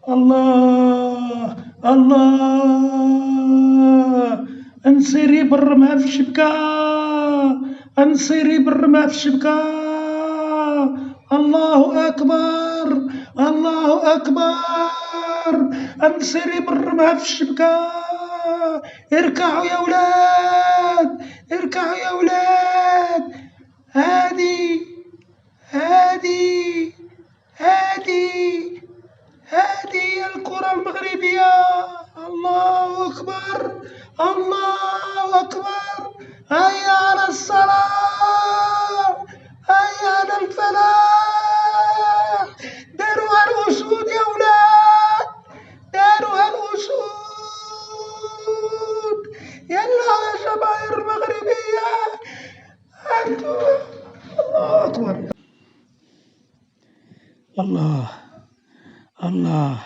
الله الله انصري بالرمح في الشبكة، انصري بالرمح في الشبكة. الله أكبر الله أكبر، انصري بالرمح في الشبكة. اركعوا يا ولاد، اركعوا يا ولاد. هادي هادي هادي هذه الكرة المغربية. الله أكبر الله أكبر. هيا على الصلاة، هيا على الفلاح. داروها الأسود يا ولاد، داروها الأسود. يلا يا جماهير المغربية، أنتم. الله أكبر. الله الله،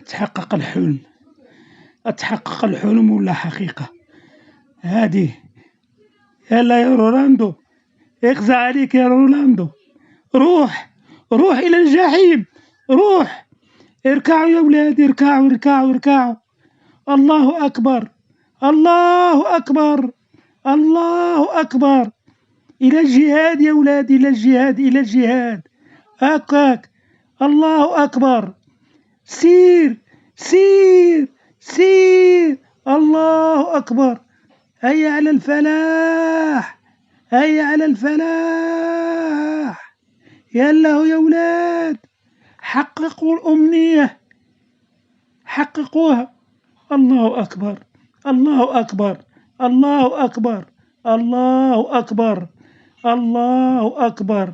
تحقق الحلم، تحقق الحلم ولا حقيقة هادي. يلا يا رولاندو، اخزى عليك يا رولاندو. روح روح إلى الجحيم، روح. اركعوا يا ولاد، اركعوا اركعوا اركعوا. الله أكبر الله أكبر الله أكبر. إلى الجهاد يا ولاد، إلى الجهاد إلى الجهاد. هكاك. الله أكبر. سير سير سير. الله أكبر. هيا على الفلاح، هيا على الفلاح. يلا يا ولاد، حققوا الأمنية، حققوها. الله أكبر الله أكبر الله أكبر الله أكبر الله أكبر.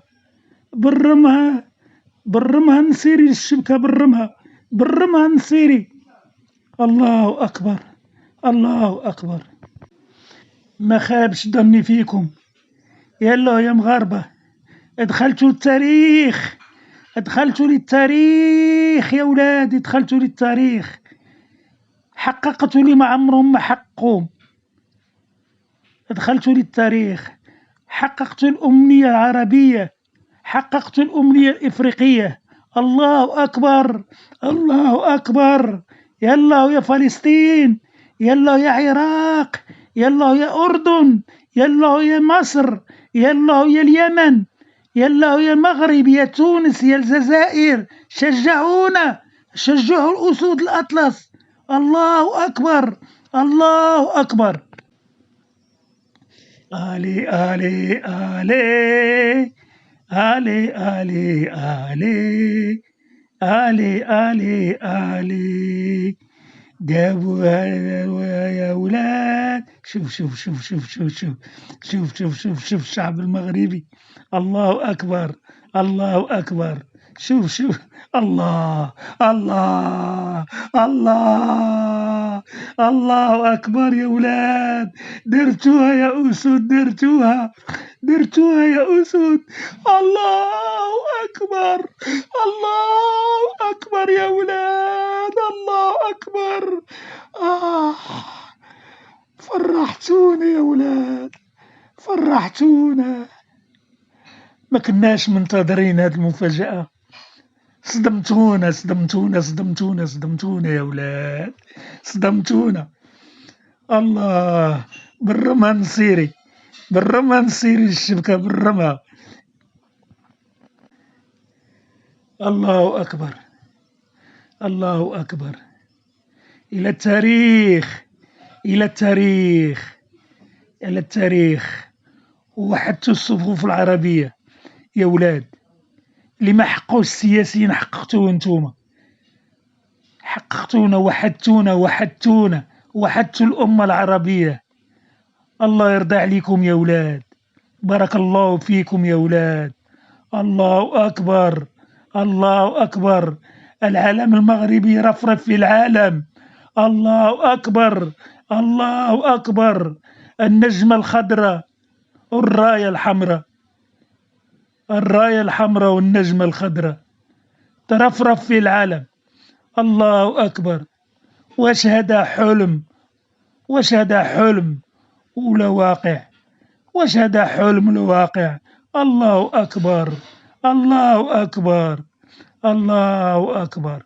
بالرمها بالرمها نسيري الشبكة، بالرمها بالرمها نسيري. الله أكبر الله أكبر. ما خابش ظني فيكم. يلا يا مغاربة، دخلتوا للتاريخ، دخلتوا للتاريخ يا ولادي، دخلتوا للتاريخ. حققتوا لي ما عمرهم ما حققوا. دخلتوا للتاريخ، حققتوا الأمنية العربية، حققتوا الأمنية الإفريقية. الله أكبر الله أكبر. يلا يا فلسطين، يلا يا عراق، يلا يا أردن، يلا يا مصر، يلا يا اليمن، يلا يا المغرب، يا تونس، يا الجزائر. شجعونا، شجعوا الأسود الأطلس. الله أكبر الله أكبر. آلي آلي آلي آلي آلي آلي آلي آلي آلي. جابوها يا ولاد. شوف شوف شوف شوف شوف شوف شوف شوف شوف شوف الشعب المغربي. الله أكبر الله أكبر. شوف شوف. الله الله الله الله أكبر يا ولاد. درتوها يا أسود، درتوها درتوها يا أسود. الله أكبر الله أكبر يا ولاد. الله أكبر. فرحتونا يا ولاد، فرحتونا. ما كناش منتظرين هاد المفاجأة. صدمتونا صدمتونا صدمتونا صدمتونا يا ولاد، صدمتونا. الله. بالرمى نصيري، بالرمى نصيري الشبكة، بالرمى. الله أكبر الله أكبر. إلى التاريخ إلى التاريخ إلى التاريخ. وحدتوا الصفوف العربية يا ولاد. اللي ما حقوش السياسيين حققتوه نتوما، حققتونا، وحدتونا وحدتونا، وحدتوا الأمة العربية. الله يرضى عليكم يا ولاد، بارك الله فيكم يا ولاد. الله أكبر الله أكبر. العلم المغربي يرفرف في العالم. الله أكبر الله أكبر. النجمة الخضراء والراية الحمراء، الراية الحمراء والنجمة الخضراء ترفرف في العالم. الله أكبر. واش هذا حلم، واش هذا حلم ولا واقع، واش هذا حلم ولا واقع. الله أكبر الله أكبر الله أكبر.